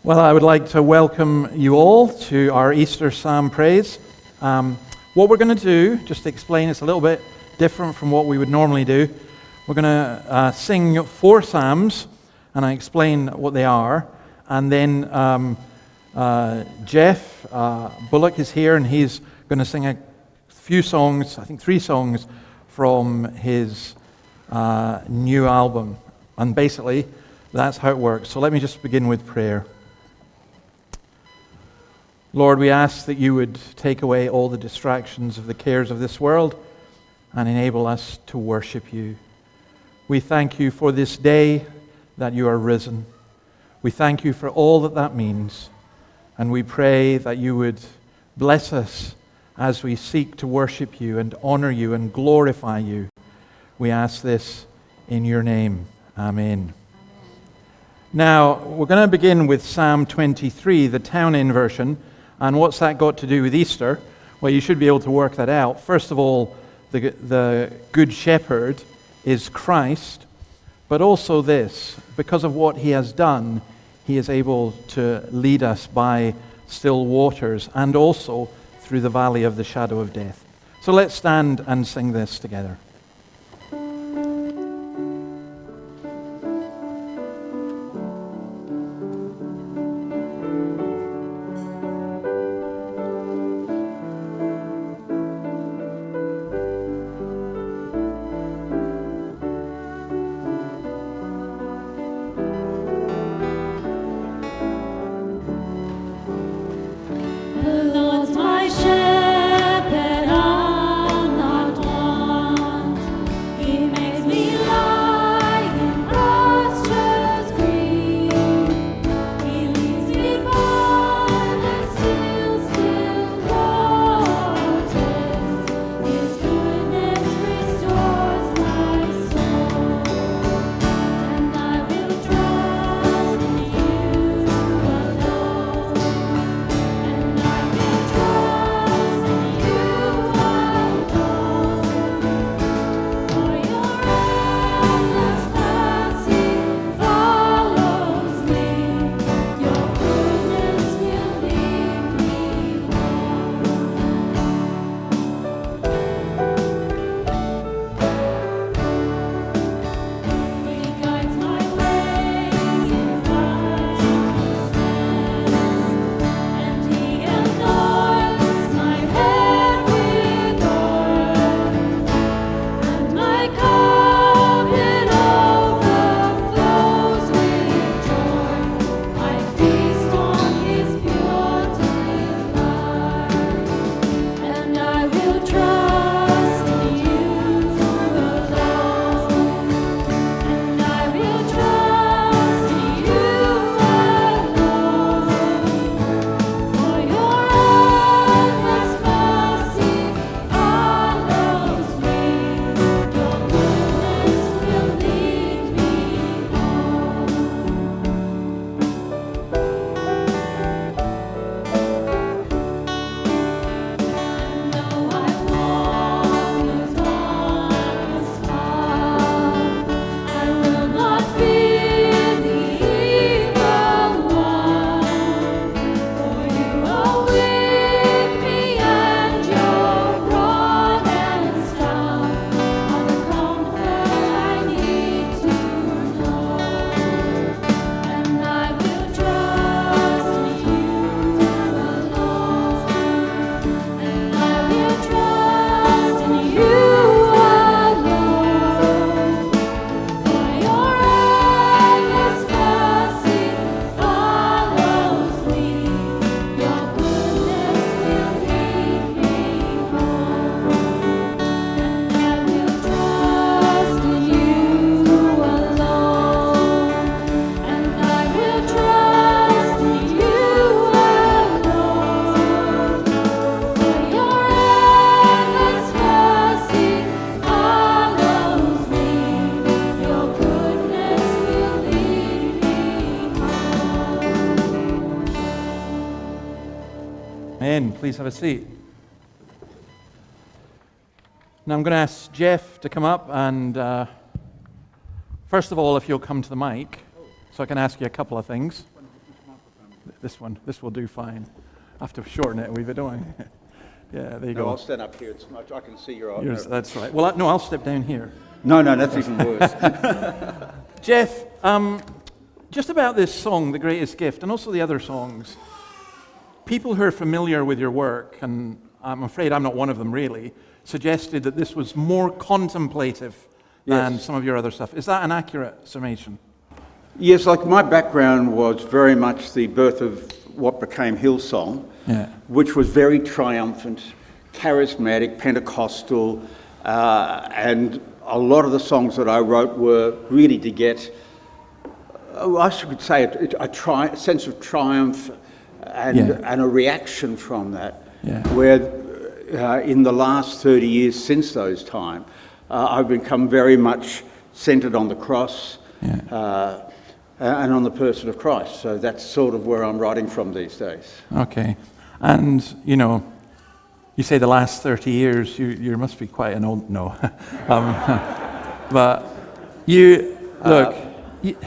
Well, I would like to welcome you all to our Easter Psalm praise. What we're going to do, just to explain, it's a little bit different from what we would normally do. We're going to sing 4 psalms, and I explain what they are. And then Jeff Bullock is here, and he's going to sing a few songs, I think 3 songs, from his new album. And basically, that's how it works. So let me just begin with prayer. Lord, we ask that you would take away all the distractions of the cares of this world and enable us to worship you. We thank you for this day that you are risen. We thank you for all that that means. And we pray that you would bless us as we seek to worship you and honor you and glorify you. We ask this in your name. Amen. Now, we're going to begin with Psalm 23, the Town-In version. And what's that got to do with Easter? Well, you should be able to work that out. First of all, the Good Shepherd is Christ, but also this, because of what he has done, he is able to lead us by still waters and also through the valley of the shadow of death. So let's stand and sing this together. Please have a seat. Now I'm going to ask Jeff to come up and first of all, if you'll come to the mic so I can ask you a couple of things. This one. This will do fine. I have to shorten it a wee bit, don't I? Yeah, there you No, go. I'll stand up here. It's much. I can see your eye. That's right. Well, no, I'll step down here. No, that's even worse. Jeff, just about this song, The Greatest Gift, and also the other songs, people who are familiar with your work, and I'm afraid I'm not one of them really, suggested that this was more contemplative than Yes. some of your other stuff. Is that an accurate summation? Yes, like my background was very much the birth of what became Hillsong, Yeah. which was very triumphant, charismatic, Pentecostal, and a lot of the songs that I wrote were really to get, I should say, a sense of triumph and a reaction from that. Yeah. Where in the last 30 years since those times, I've become very much centered on the cross. Yeah. And on the person of Christ. So that's sort of where I'm writing from these days. Okay. And, you know, you say the last 30 years, you must be quite an old, no. But you, look.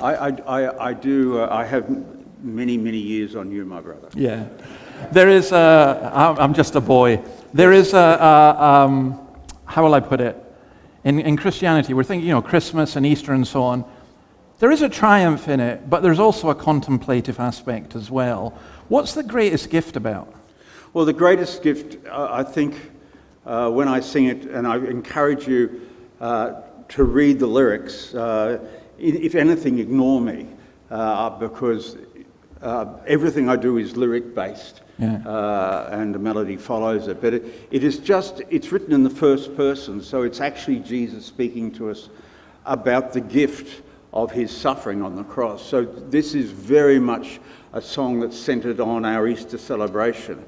I do, I have many, many years on you, my brother. Yeah. There is I'm just a boy. There is how will I put it? In Christianity, we're thinking, you know, Christmas and Easter and so on. There is a triumph in it, but there's also a contemplative aspect as well. What's the greatest gift about? Well, the greatest gift, I think, when I sing it, and I encourage you to read the lyrics, if anything, ignore me, because everything I do is lyric-based, and the melody follows it. But it is just, it's written in the first person, so it's actually Jesus speaking to us about the gift of his suffering on the cross. So this is very much a song that's centered on our Easter celebration.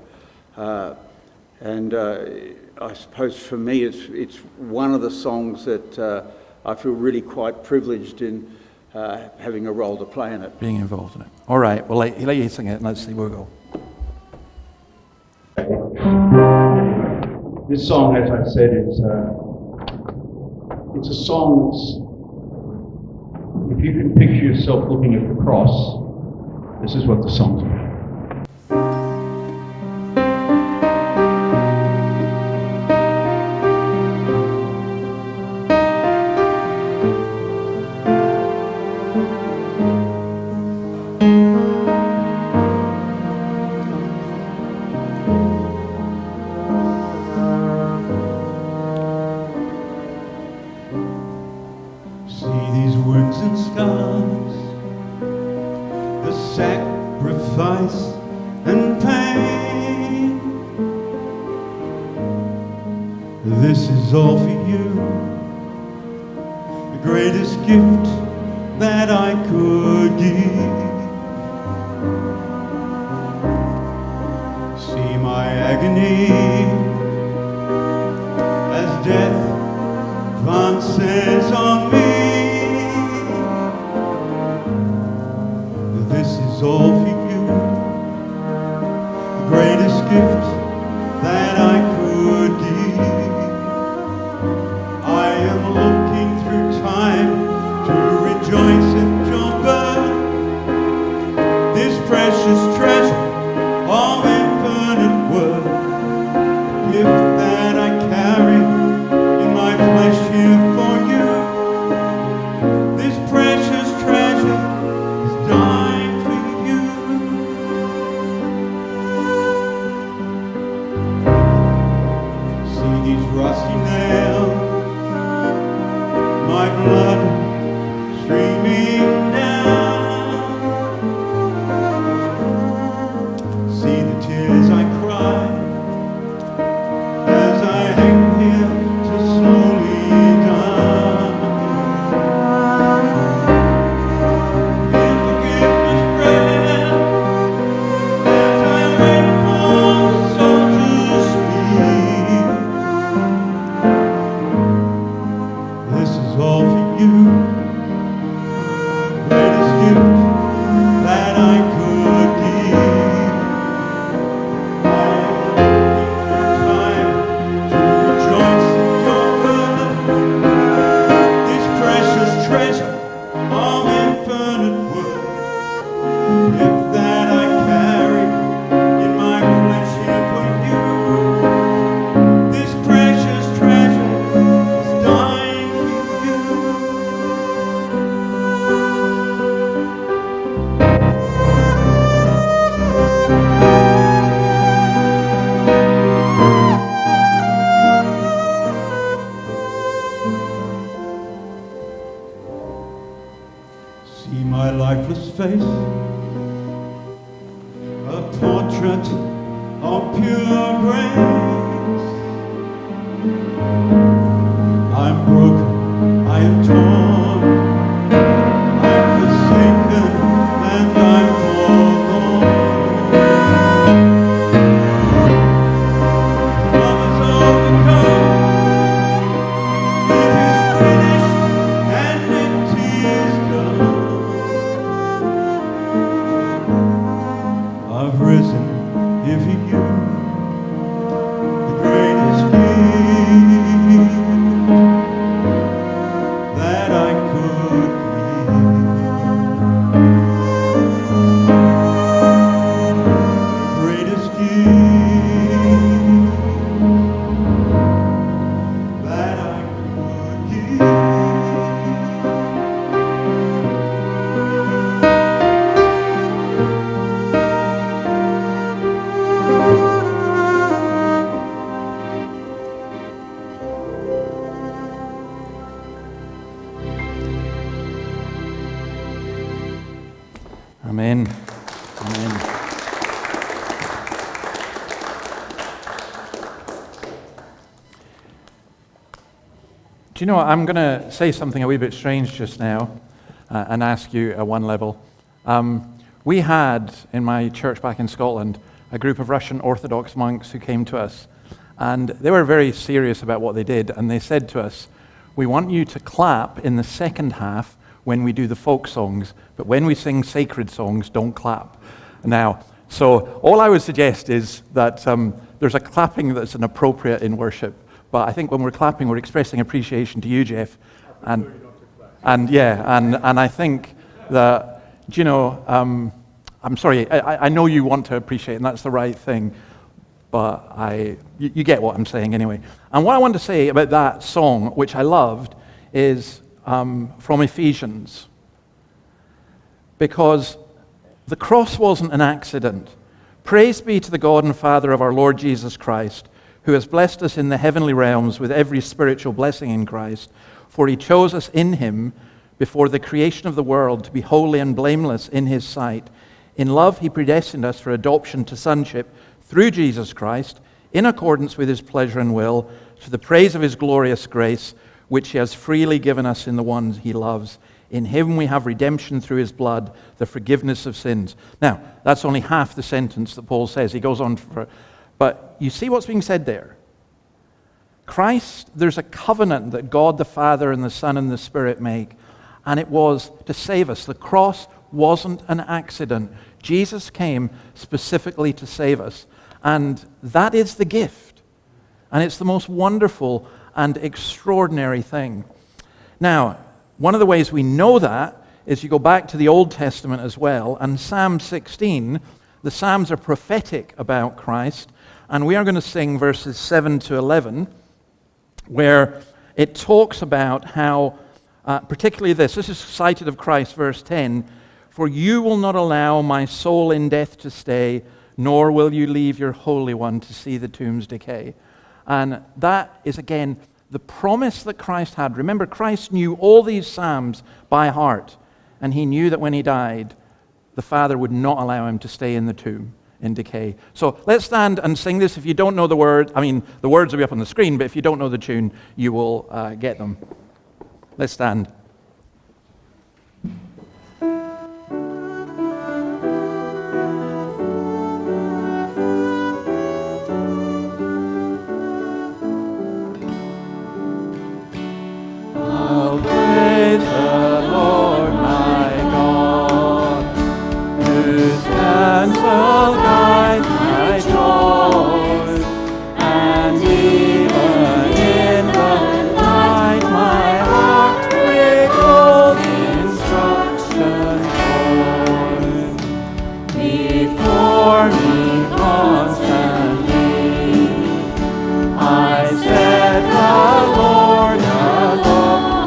And I suppose for me it's one of the songs that I feel really quite privileged in having a role to play in it. Being involved in it. All right, well, let you sing it and let's see where we go. This song, as I said, it's a song that's, if you can picture yourself looking at the cross, this is what the song's about. Sacrifice and pain. This is all for you, the greatest gift that I could give. See my agony as death advances on me. This is all for you, the greatest gift that I could give. I am looking through time to rejoice at your birth, this precious treasure of infinite worth, the gift that I carry in my flesh here for you. This precious treasure is dying. Rusty nails, my blood streaming down. a portrait of pure grace. I'm broken, I am torn, I'm forsaken, and I'm forlorn. Love is overcome, it is finished, and it is done. I've risen, giving you the greatest gift that I could give. Greatest gift that I could give. Amen. Amen. Do you know what? I'm going to say something a wee bit strange just now and ask you at one level. We had, in my church back in Scotland, a group of Russian Orthodox monks who came to us. And they were very serious about what they did. And they said to us, we want you to clap in the second half when we do the folk songs, but when we sing sacred songs, don't clap. Now, so all I would suggest is that there's a clapping that's inappropriate in worship, but I think when we're clapping, we're expressing appreciation to you, Jeff. And I think that, do you know, I'm sorry, I know you want to appreciate, and that's the right thing, but you get what I'm saying anyway. And what I want to say about that song, which I loved, is from Ephesians. Because the cross wasn't an accident. Praise be to the God and Father of our Lord Jesus Christ, who has blessed us in the heavenly realms with every spiritual blessing in Christ, for he chose us in him before the creation of the world to be holy and blameless in his sight. In love he predestined us for adoption to sonship through Jesus Christ, in accordance with his pleasure and will, to the praise of his glorious grace, which he has freely given us in the ones he loves. In him we have redemption through his blood, the forgiveness of sins. Now, that's only half the sentence that Paul says. He goes on but you see what's being said there? Christ, there's a covenant that God the Father and the Son and the Spirit make, and it was to save us. The cross wasn't an accident. Jesus came specifically to save us, and that is the gift. And it's the most wonderful and extraordinary thing. Now, one of the ways we know that is you go back to the Old Testament as well, and Psalm 16, the Psalms are prophetic about Christ, and we are going to sing verses 7 to 11, where it talks about how, particularly this is cited of Christ, verse 10, for you will not allow my soul in death to stay, nor will you leave your Holy One to see the tombs decay. And that is, again, the promise that Christ had. Remember, Christ knew all these Psalms by heart, and he knew that when he died, the Father would not allow him to stay in the tomb in decay. So let's stand and sing this. If you don't know the word, the words will be up on the screen, but if you don't know the tune, you will get them. Let's stand. I'll praise the Lord my God, whose hands will guide my joys, and even in the night my heart recalls instruction voice. Before me constantly I set the Lord alone,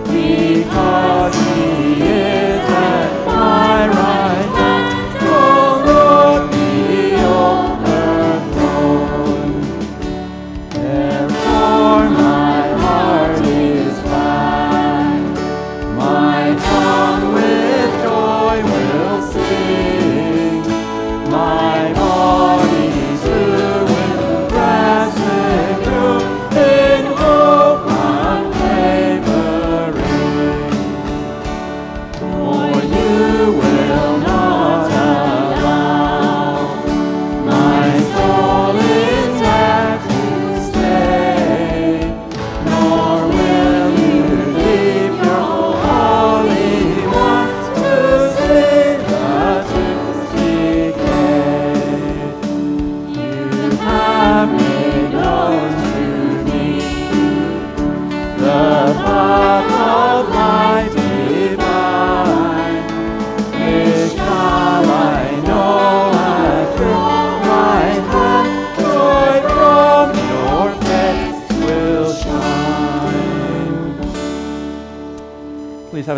because he is at my right hand.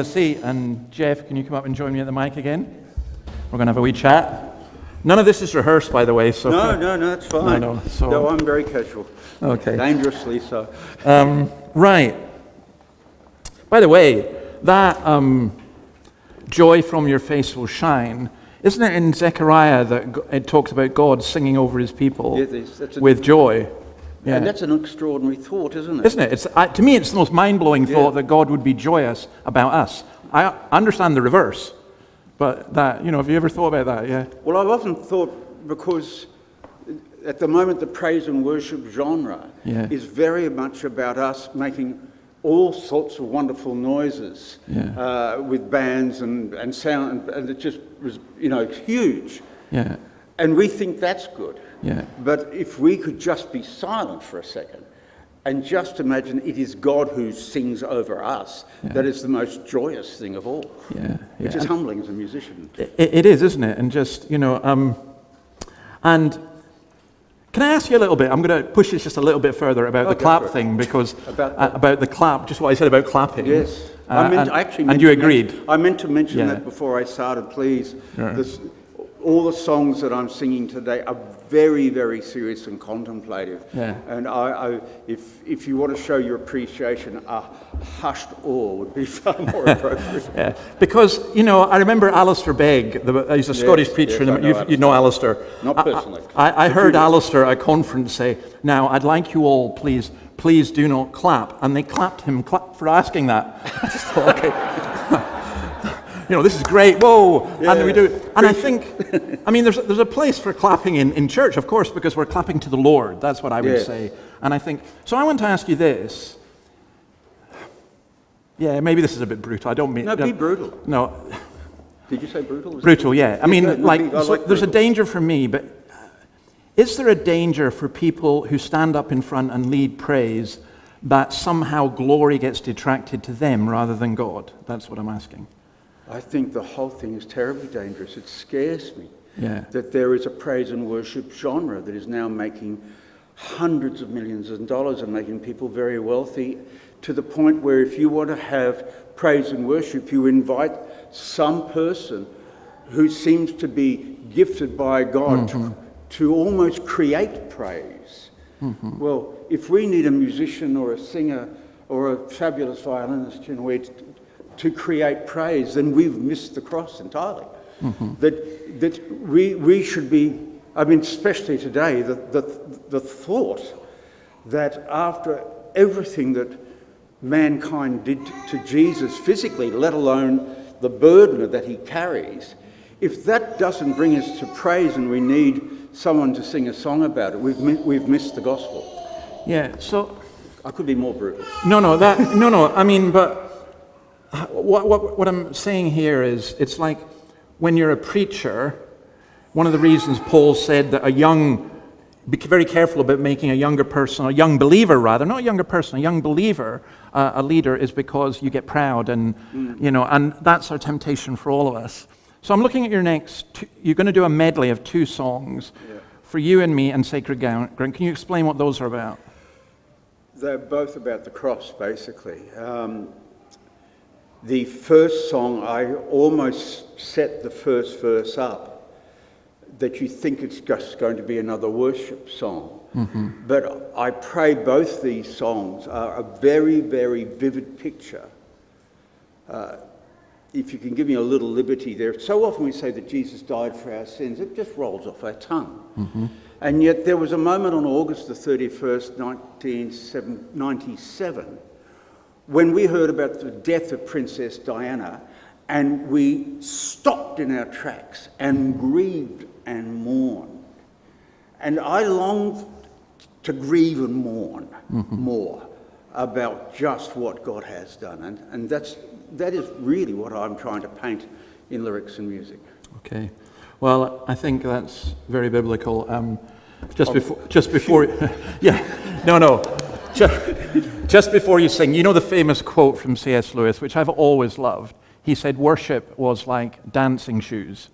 a seat. And Jeff, can you come up and join me at the mic again? We're going to have a wee chat. None of this is rehearsed, by the way. So No, it's fine. No, so- No, I'm very casual. Okay. Dangerously so. Right. By the way, that joy from your face will shine. Isn't it in Zechariah that it talks about God singing over his people Yeah, that's with joy? Yeah. And that's an extraordinary thought, isn't it? Isn't it? To me, it's the most mind-blowing thought that God would be joyous about us. I understand the reverse, but that, have you ever thought about that? Yeah. Well, I've often thought, because at the moment the praise and worship genre is very much about us making all sorts of wonderful noises with bands and sound, and it just was, it's huge. Yeah. And we think that's good. Yeah. But if we could just be silent for a second and just imagine it is God who sings over us, that is the most joyous thing of all. Yeah. Which is humbling as a musician. It is, isn't it? And just, and can I ask you a little bit? I'm going to push this just a little bit further about the clap thing, because about the clap, just what I said about clapping. Yes. And you agreed. I meant to mention that before I started, please. Yeah. All the songs that I'm singing today are very, very serious and contemplative. Yeah. And if you want to show your appreciation, a hushed awe would be far more appropriate. Yeah. Because, I remember Alistair Begg, he's a Scottish preacher, and you know Alistair. Not personally. I heard Alistair at a conference say, "Now, I'd like you all, please do not clap." And they clapped him for asking that. I just thought, okay. This is great, whoa, and we do it. And I think, there's a place for clapping in church, of course, because we're clapping to the Lord. That's what I would say. And I think, so I want to ask you this. Yeah, maybe this is a bit brutal. I don't mean... No, be brutal. No. Did you say brutal? Brutal, yeah. There's There's a danger for me, but is there a danger for people who stand up in front and lead praise that somehow glory gets detracted to them rather than God? That's what I'm asking. I think the whole thing is terribly dangerous. It scares me that there is a praise and worship genre that is now making hundreds of millions of dollars and making people very wealthy, to the point where if you want to have praise and worship, you invite some person who seems to be gifted by God to almost create praise. Well, if we need a musician or a singer or a fabulous violinist, to create praise, then we've missed the cross entirely. That we should be, especially today, the thought that after everything that mankind did to Jesus physically, let alone the burden that he carries, if that doesn't bring us to praise and we need someone to sing a song about it, we've missed the gospel. Yeah, so... I could be more brutal. But what I'm saying here is, it's like when you're a preacher, one of the reasons Paul said that be very careful about making a younger person, a young believer rather, not a younger person, a young believer, a leader, is because you get proud and, and that's our temptation for all of us. So I'm looking at your you're going to do a medley of 2 songs, For You and Me and Sacred Ground. Can you explain what those are about? They're both about the cross, basically. The first song, I almost set the first verse up that you think it's just going to be another worship song. But I pray both these songs are a very, very vivid picture. If you can give me a little liberty there. So often we say that Jesus died for our sins. It just rolls off our tongue. And yet there was a moment on August the 31st, 1997, when we heard about the death of Princess Diana, and we stopped in our tracks and grieved and mourned. And I longed to grieve and mourn more about just what God has done. And that is really what I'm trying to paint in lyrics and music. Okay. Well, I think that's very biblical. Just before, Just before you sing, the famous quote from C.S. Lewis, which I've always loved. He said, worship was like dancing shoes,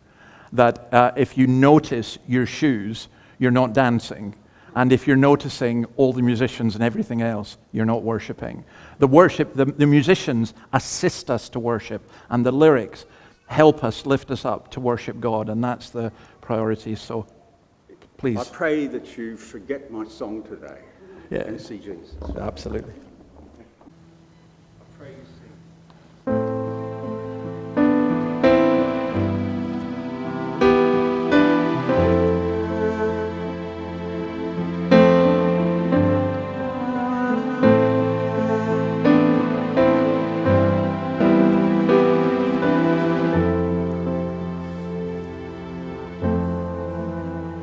that if you notice your shoes, you're not dancing. And if you're noticing all the musicians and everything else, you're not worshiping. The musicians assist us to worship, and the lyrics help us, lift us up to worship God, and that's the priority. So I please. pray that you forget my song today Yeah. and see Jesus. Absolutely. I pray you see.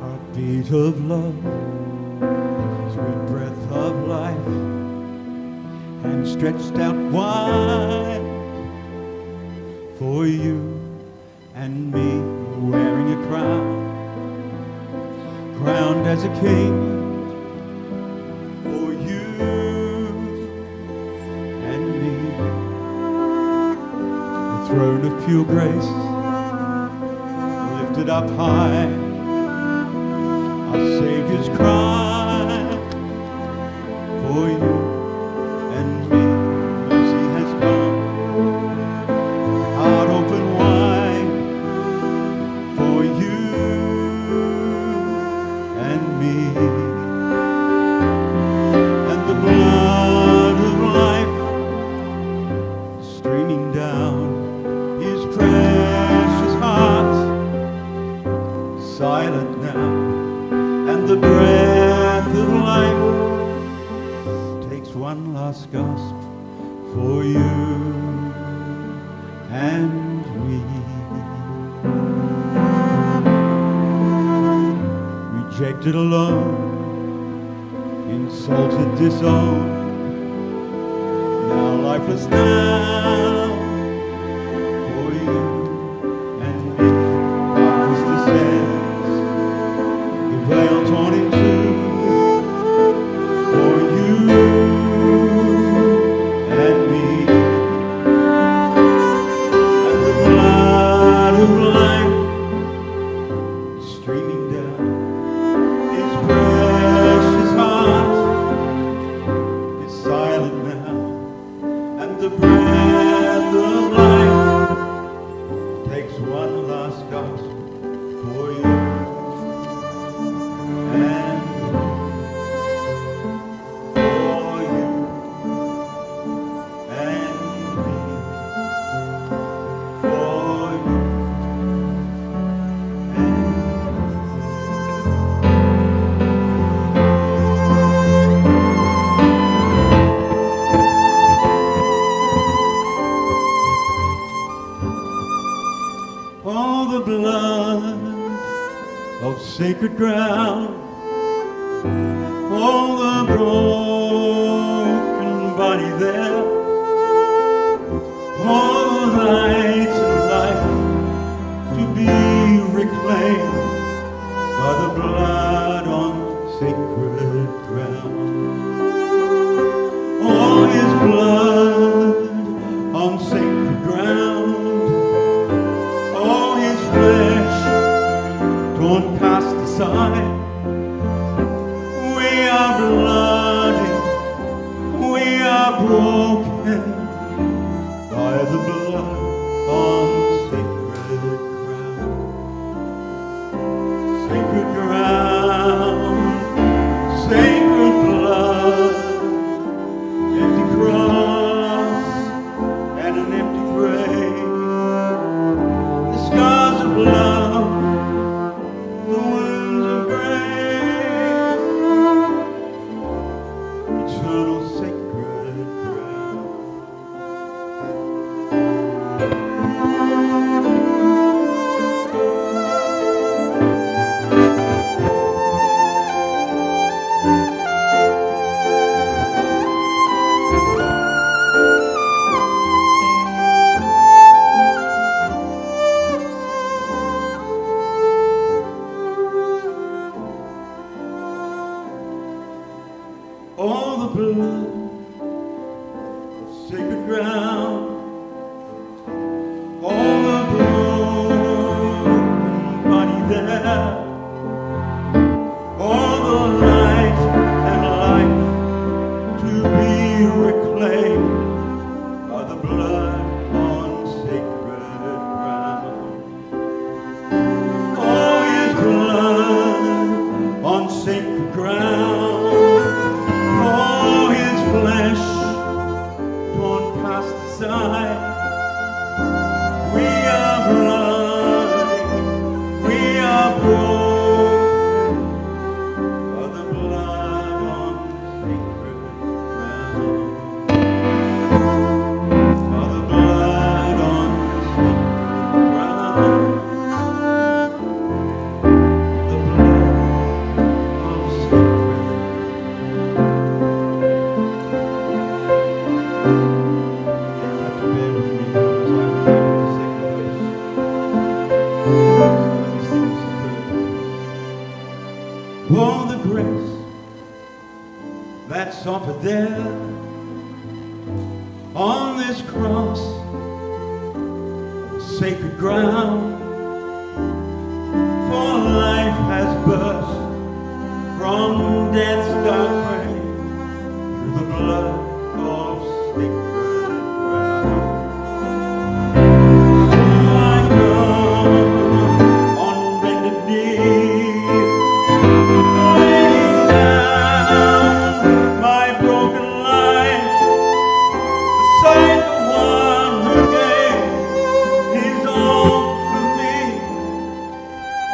Heartbeat of love, sweet breath of life, hands stretched out wide for you and me, wearing a crown, crowned as a king for you and me. The throne of pure grace, lifted up high, our Savior's cry for you and me. Mercy has come, heart open wide for you and me. And the blood of life streaming down His precious heart, silent now. And the breath of life takes one last gasp for you and me. Rejected alone, insulted, disowned, now lifeless now for you and me. Darkness descends, the veil torn in two for you and me. And the blood of life streaming down His precious heart is silent now. And the breath of life takes one last gasp for you and for you and me, for you all the blood of sacred ground, all the broken body there, all the light and life to be reclaimed by the blood on sacred ground. All His blood on sacred ground, all His flesh torn, cast aside. We are bloody, we are broken by the blood on sacred ground. Sacred ground, sacred blood, empty cross and an empty grave. The scars of love, the wounds of grace, eternal sacred ground. that's offered there on this cross, sacred ground, for life has burst from death's dark grave through the blood of sacred ground. So I come on bended knee, laying down my broken life beside the one who gave his all for me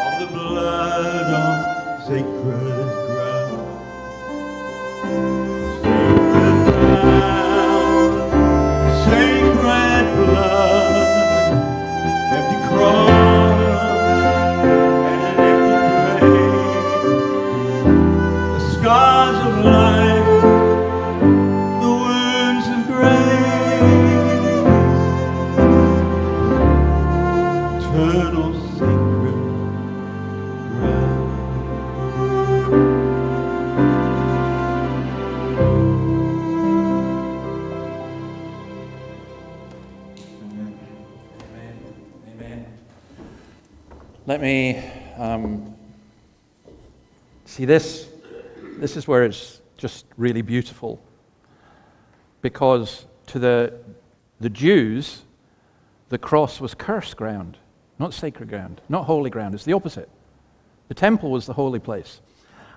on the blood of sacred ground. Sacred ground, sacred blood, empty cross and an empty grave. The scars of life, the wounds of grace, eternal sacred ground. Amen. Let me see this. This is where it's just really beautiful. Because to the Jews, the cross was cursed ground, not sacred ground, not holy ground. It's the opposite. The temple was the holy place.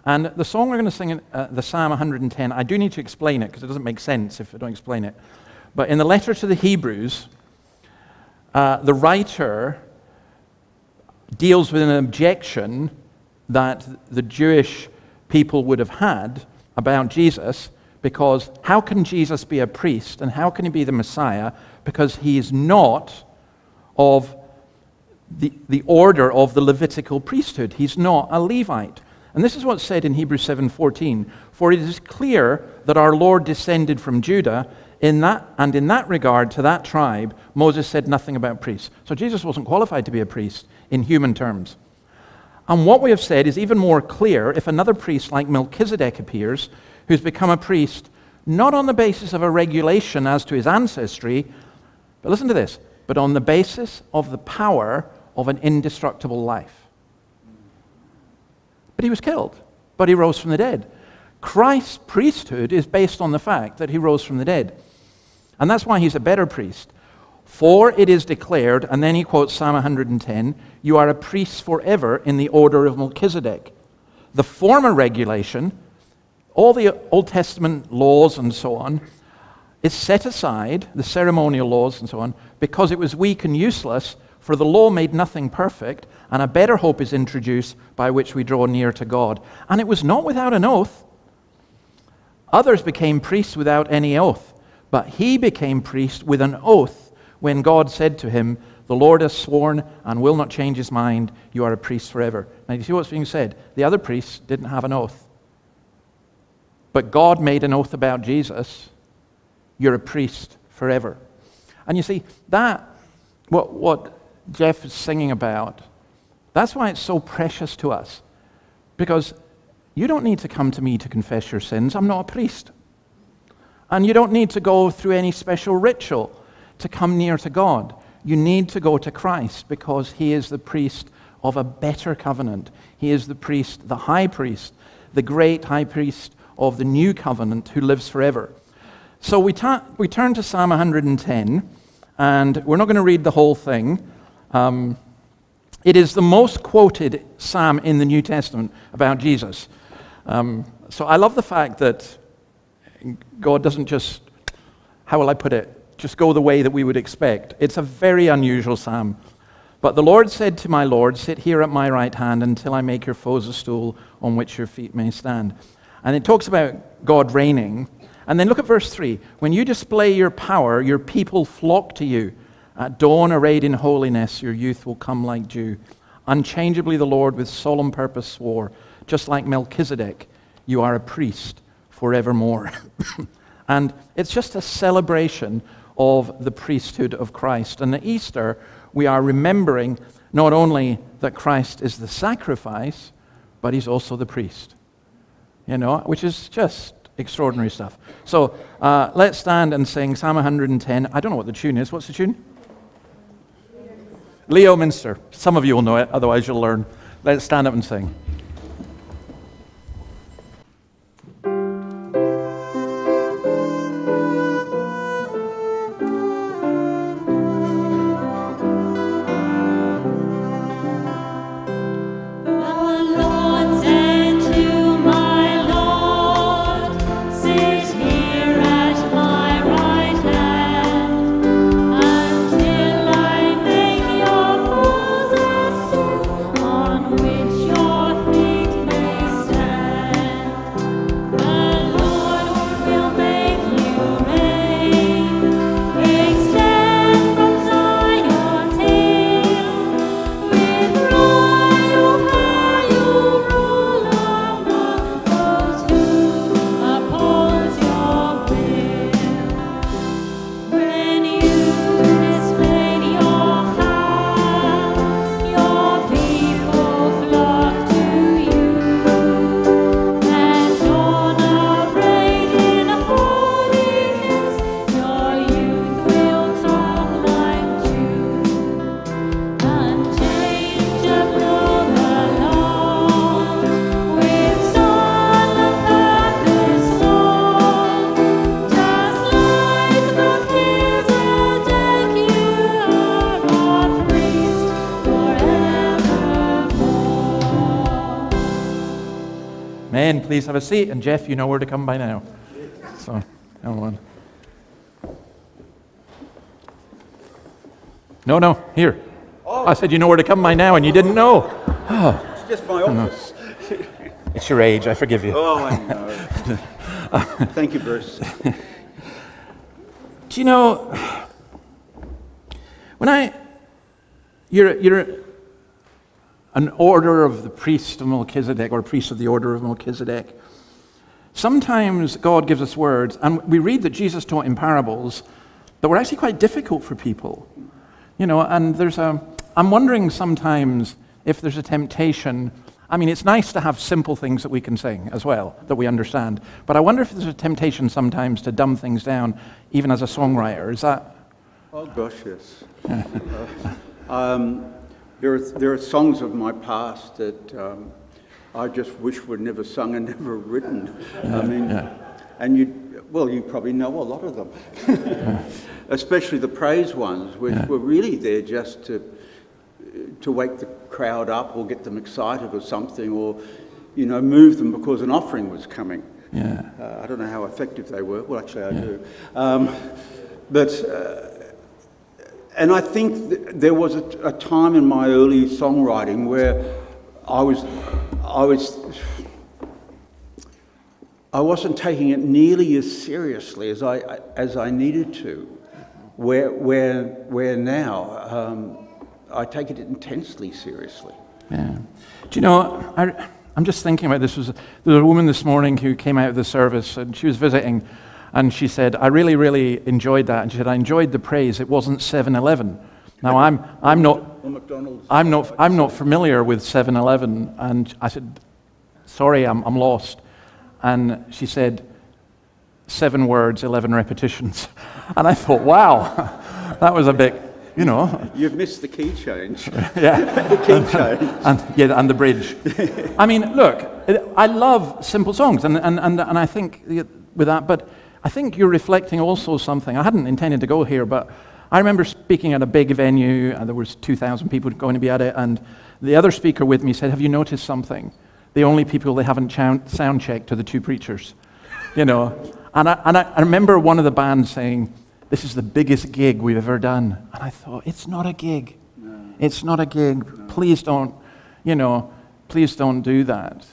And the song we're going to sing in the Psalm 110, I do need to explain it because it doesn't make sense if I don't explain it. But in the letter to the Hebrews, the writer deals with an objection that the Jewish people would have had about Jesus, because how can Jesus be a priest and how can he be the Messiah? Because he is not of the order of the Levitical priesthood. He's not a Levite. And this is what's said in Hebrews 7:14. For it is clear that our Lord descended from Judah, in that regard to that tribe, Moses said nothing about priests. So Jesus wasn't qualified to be a priest in human terms. And what we have said is even more clear if another priest like Melchizedek appears, who's become a priest not on the basis of a regulation as to his ancestry, but listen to this, but on the basis of the power of an indestructible life. But he was killed, but he rose from the dead. Christ's priesthood is based on the fact that he rose from the dead. And that's why he's a better priest. For it is declared, and then he quotes Psalm 110, you are a priest forever in the order of Melchizedek. The former regulation, all the Old Testament laws and so on, is set aside, the ceremonial laws and so on, because it was weak and useless, for the law made nothing perfect, and a better hope is introduced by which we draw near to God. And it was not without an oath. Others became priests without any oath, but he became priest with an oath when God said to him, the Lord has sworn and will not change his mind, you are a priest forever. Now you see what's being said? The other priests didn't have an oath. But God made an oath about Jesus, you're a priest forever. And you see, that, what Jeff is singing about, that's why it's so precious to us. Because you don't need to come to me to confess your sins. I'm not a priest. And you don't need to go through any special ritual to come near to God. You need to go to Christ because he is the priest of a better covenant. He is the priest, the high priest, the great high priest of the new covenant who lives forever. So we turn to Psalm 110, and we're not going to read the whole thing. It is the most quoted psalm in the New Testament about Jesus. So I love the fact that God doesn't just, how will I put it, just go the way that we would expect. It's a very unusual psalm. But the Lord said to my Lord, sit here at my right hand until I make your foes a stool on which your feet may stand. And it talks about God reigning. And then look at verse 3. When you display your power, your people flock to you. At dawn, arrayed in holiness, your youth will come like dew. Unchangeably the Lord with solemn purpose swore, just like Melchizedek, you are a priest forevermore. And it's just a celebration of the priesthood of Christ. And at Easter, we are remembering not only that Christ is the sacrifice, but he's also the priest. You know, which is just extraordinary stuff. So let's stand and sing Psalm 110. I don't know what the tune is. What's the tune? Leo Minster. Some of you will know it, otherwise you'll learn. Let's stand up and sing. Men, please have a seat. And Jeff, you know where to come by now. So, come on. No, here. I said you know where to come by now, and you didn't know. Oh. It's just my office. It's your age, I forgive you. Oh, I know. Thank you, Bruce. Do you know, when you're an order of the priest of Melchizedek, or priest of the order of Melchizedek, sometimes God gives us words, and we read that Jesus taught in parables that were actually quite difficult for people. You know, and I'm wondering sometimes if there's a temptation. I mean, it's nice to have simple things that we can sing as well, that we understand. But I wonder if there's a temptation sometimes to dumb things down, even as a songwriter. Is that? Oh gosh, yes. There are songs of my past that I just wish were never sung and never written. And you probably know a lot of them, especially the praise ones, which were really there just to wake the crowd up or get them excited or something, or move them because an offering was coming. I don't know how effective they were. Well, actually, I do. And I think there was a time in my early songwriting where I wasn't taking it nearly as seriously as I needed to. Where now I take it intensely seriously. Yeah. Do you know? I'm just thinking about this. There was a woman this morning who came out of the service, and she was visiting. And she said, I really, really enjoyed that. And she said, I enjoyed the praise. It wasn't 7-Eleven. Now, I'm not familiar with 7-Eleven. And I said, sorry, I'm lost. And she said, 7 words, 11 repetitions. And I thought, wow, that was a bit, You've missed the key change. Yeah. The key change. And the bridge. I mean, look, I love simple songs. And I think with that, but I think you're reflecting also something. I hadn't intended to go here, but I remember speaking at a big venue, and there was 2,000 people going to be at it, and the other speaker with me said, have you noticed something? The only people they haven't sound checked are the 2 preachers. And I remember one of the bands saying, this is the biggest gig we've ever done. And I thought, it's not a gig. No. It's not a gig. No. Please don't do that.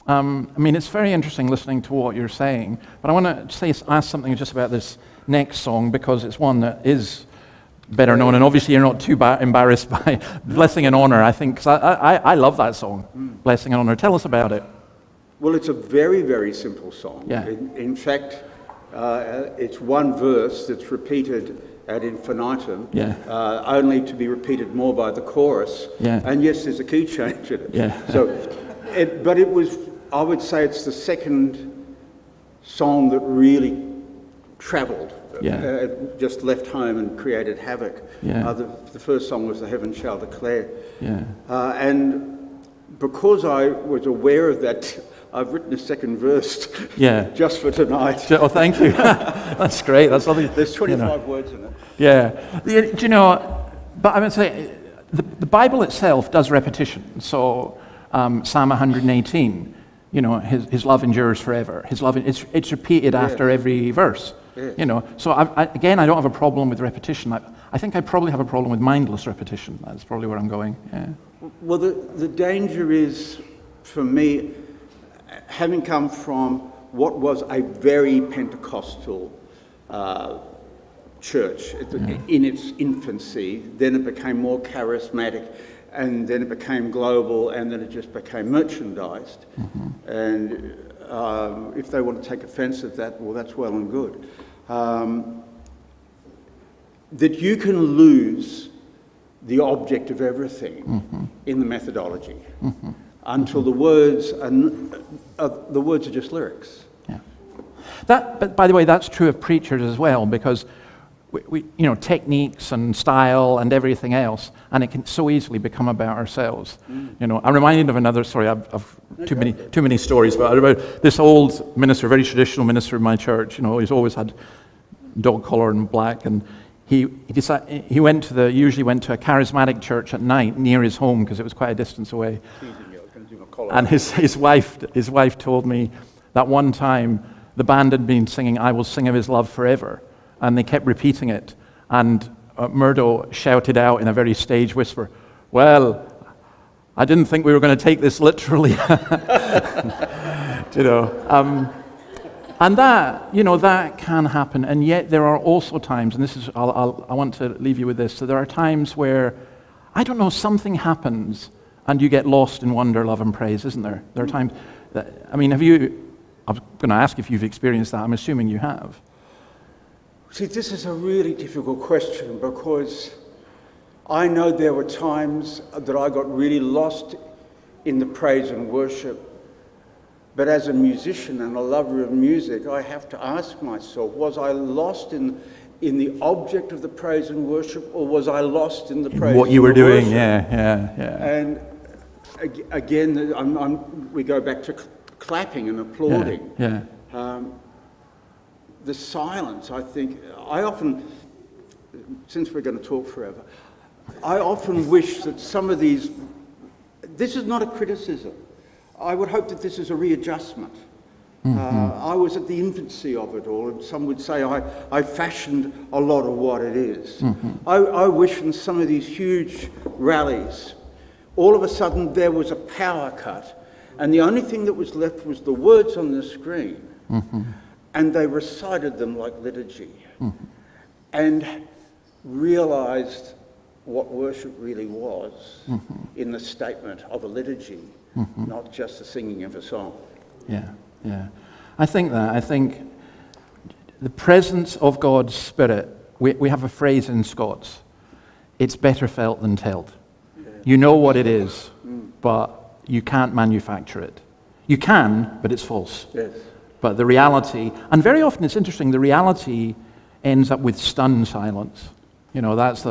I mean, it's very interesting listening to what you're saying, but I want to ask something just about this next song, because it's one that is better known, and obviously you're not too embarrassed by Blessing and Honor, I think, because I love that song, Blessing and Honor. Tell us about it. Well, it's a very, very simple song. Yeah. In fact, it's one verse that's repeated ad infinitum, only to be repeated more by the chorus, and yes, there's a key change in it. Yeah. So, but it was, I would say it's the second song that really travelled. Yeah. Just left home and created havoc. Yeah. The first song was The Heaven Shall Declare. Yeah. And because I was aware of that, I've written a second verse Yeah. just for tonight. Oh, thank you. That's great. That's lovely. There's 25 you know. words in it. Yeah. Do you know, but I would say the Bible itself does repetition. So Psalm 118, you know, his love endures forever. His love, it's repeated after every verse. Yes. You know, so again, I don't have a problem with repetition. I think I probably have a problem with mindless repetition. That's probably where I'm going. Yeah. Well, the danger is, for me, having come from what was a very Pentecostal church in its infancy, then it became more charismatic, and then it became global, and then it just became merchandised. And if they want to take offense at that, well, that's well and good. That you can lose the object of everything in the methodology until the words are just lyrics. Yeah. But by the way, that's true of preachers as well, because we you know, techniques and style and everything else, and it can so easily become about ourselves. You know, I'm reminded of another story. I've too many stories, but about this old minister, very traditional minister in my church. You know, he's always had dog collar and black, and he usually went to a charismatic church at night near his home because it was quite a distance away. And his wife told me that one time the band had been singing "I Will Sing of His Love Forever," and they kept repeating it. And Murdo shouted out in a very stage whisper, "Well, I didn't think we were going to take this literally." You know, and that, you know, that can happen. And yet there are also times, and this is, I want to leave you with this. So there are times where, I don't know, something happens, and you get lost in wonder, love, and praise, isn't there? There are times that, I mean, I was going to ask if you've experienced that. I'm assuming you have. See, this is a really difficult question, because I know there were times that I got really lost in the praise and worship. But as a musician and a lover of music, I have to ask myself, was I lost in the object of the praise and worship, or was I lost in the praise What you were and doing, worship? yeah. And again, we go back to clapping and applauding. Yeah. The silence, I think, I often, since we're going to talk forever, I often wish that some of these, this is not a criticism. I would hope that this is a readjustment. I was at the infancy of it all, and some would say I fashioned a lot of what it is. I wish in some of these huge rallies, all of a sudden there was a power cut, and the only thing that was left was the words on the screen, and they recited them like liturgy, and realized what worship really was in the statement of a liturgy, not just the singing of a song. Yeah. I think the presence of God's Spirit, we have a phrase in Scots, it's better felt than told. You know what it is, but you can't manufacture it. You can, but it's false. Yes. But the reality, and very often it's interesting, the reality ends up with stunned silence. You know, that's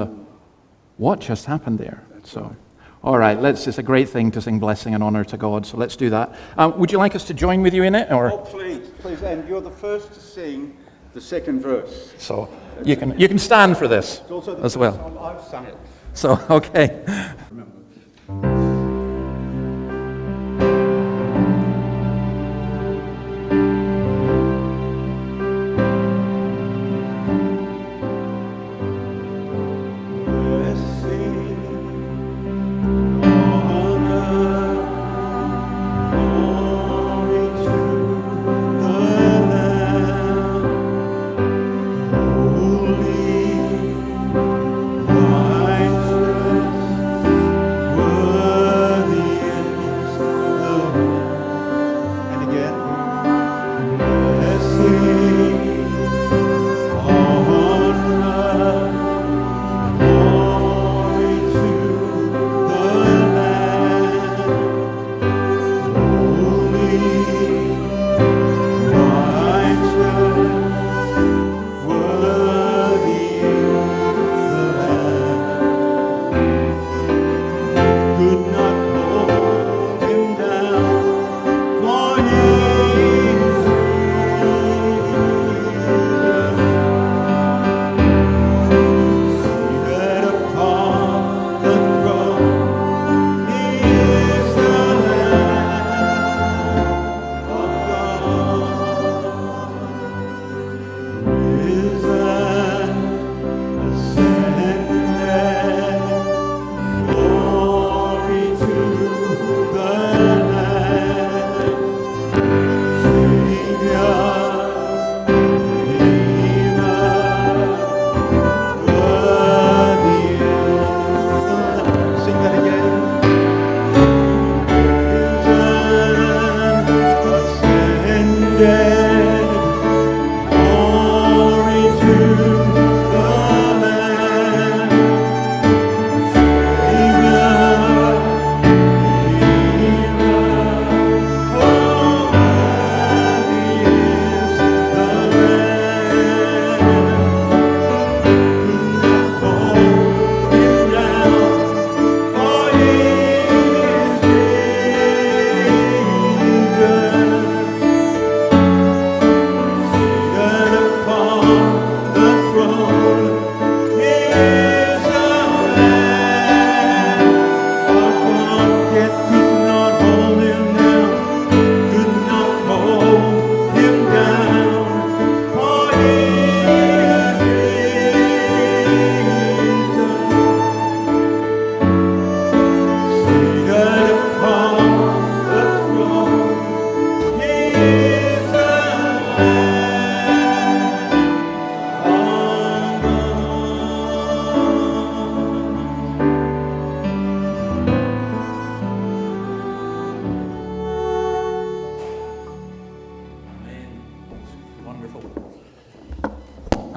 what just happened there? So, all right, it's a great thing to sing blessing and honor to God, so let's do that. Would you like us to join with you in it? Or? Oh, please, and you're the first to sing the second verse. So you can stand for this It's also the as first well. time I've sung it. So, okay.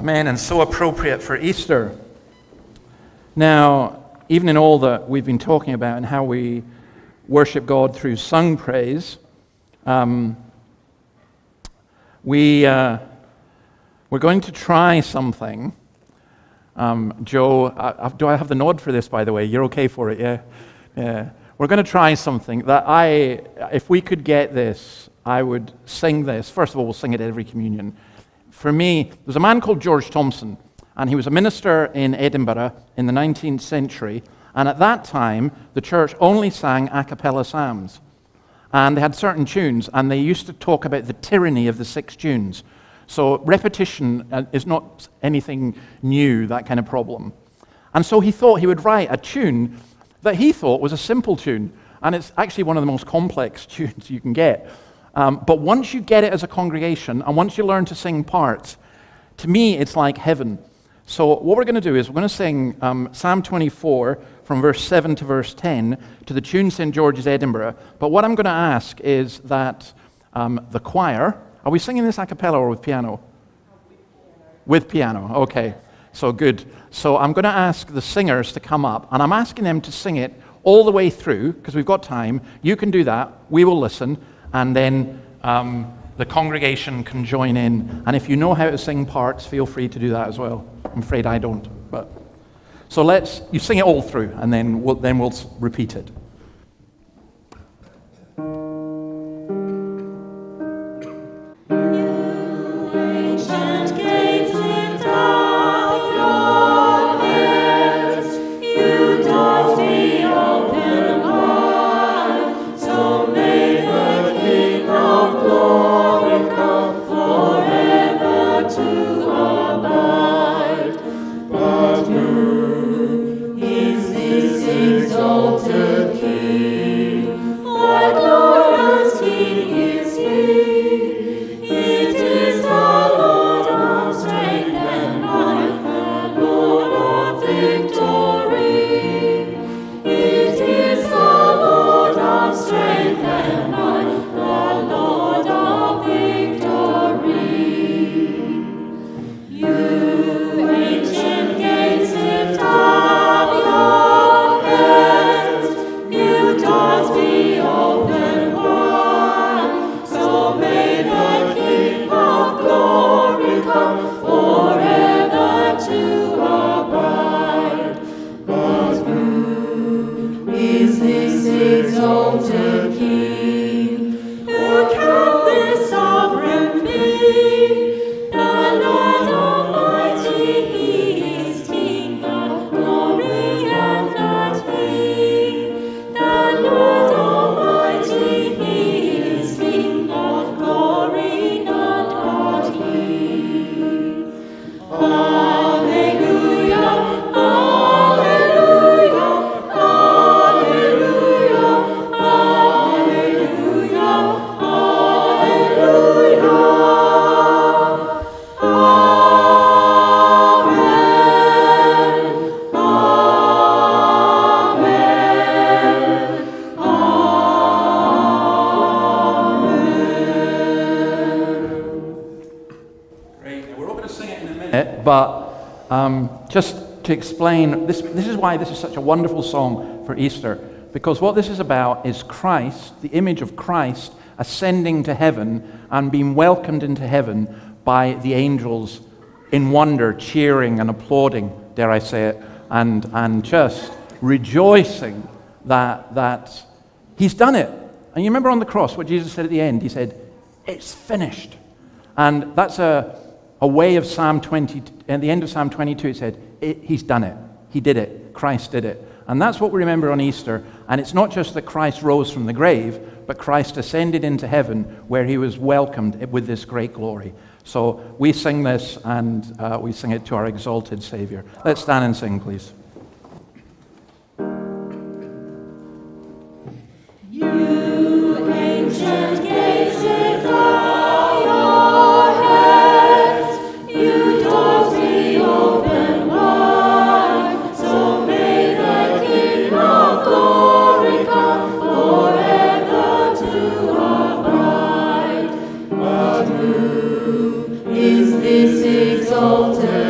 Amen, and so appropriate for Easter. Now, even in all that we've been talking about and how we worship God through sung praise, we're going to try something. Joe, do I have the nod for this, by the way? You're okay for it, yeah? Yeah. We're going to try something that if we could get this, I would sing this. First of all, we'll sing it at every communion. For me, there's a man called George Thompson, and he was a minister in Edinburgh in the 19th century, and at that time, the church only sang a cappella psalms. And they had certain tunes, and they used to talk about the tyranny of the 6 tunes. So repetition is not anything new, that kind of problem. And so he thought he would write a tune that he thought was a simple tune, and it's actually one of the most complex tunes you can get. But once you get it as a congregation, and once you learn to sing parts, to me, it's like heaven. So what we're going to do is we're going to sing Psalm 24 from verse 7 to verse 10 to the tune St. George's Edinburgh. But what I'm going to ask is that the choir, are we singing this a cappella or with piano? With piano, okay. So good. So I'm going to ask the singers to come up, and I'm asking them to sing it all the way through, because we've got time. You can do that. We will listen. And then the congregation can join in. And if you know how to sing parts, feel free to do that as well. I'm afraid I don't. But so you sing it all through, and then we'll repeat it. But just to explain, this is why this is such a wonderful song for Easter, because what this is about is Christ, the image of Christ, ascending to heaven and being welcomed into heaven by the angels in wonder, cheering and applauding, dare I say it, and just rejoicing that he's done it. And you remember on the cross what Jesus said at the end? He said, "It's finished." And that's a way of Psalm 20. At the end of Psalm 22, it said, he's done it. He did it. Christ did it. And that's what we remember on Easter. And it's not just that Christ rose from the grave, but Christ ascended into heaven where he was welcomed with this great glory. So we sing this, and we sing it to our exalted Savior. Let's stand and sing, please. You ancient gates, lift up your heads. You doors be open wide. So may the King of glory come forever to abide. But who is this exalted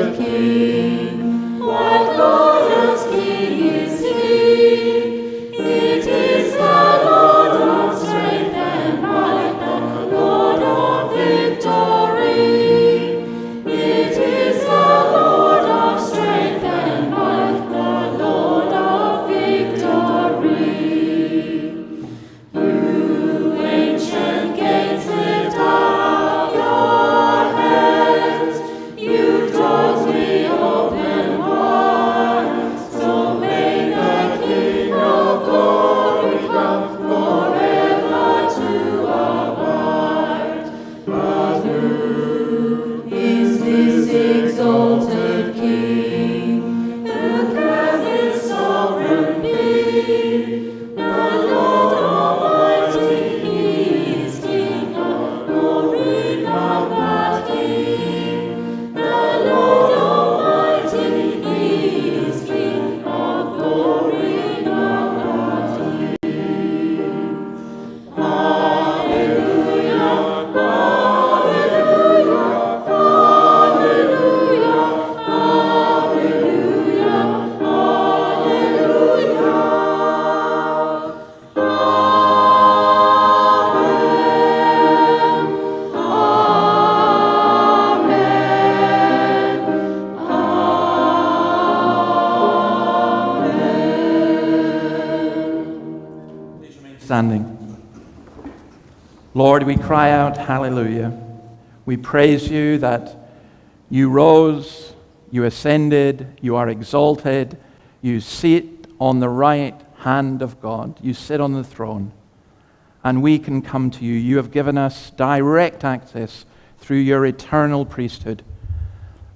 standing. Lord, we cry out, hallelujah. We praise you that you rose, you ascended, you are exalted, you sit on the right hand of God, you sit on the throne, and we can come to you. You have given us direct access through your eternal priesthood.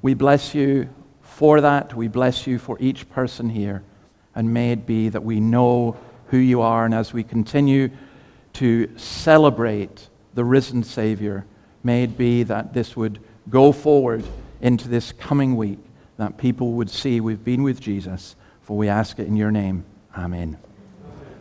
We bless you for that. We bless you for each person here, and may it be that we know who you are, and as we continue to celebrate the risen Savior, may it be that this would go forward into this coming week, that people would see we've been with Jesus, for we ask it in your name. Amen.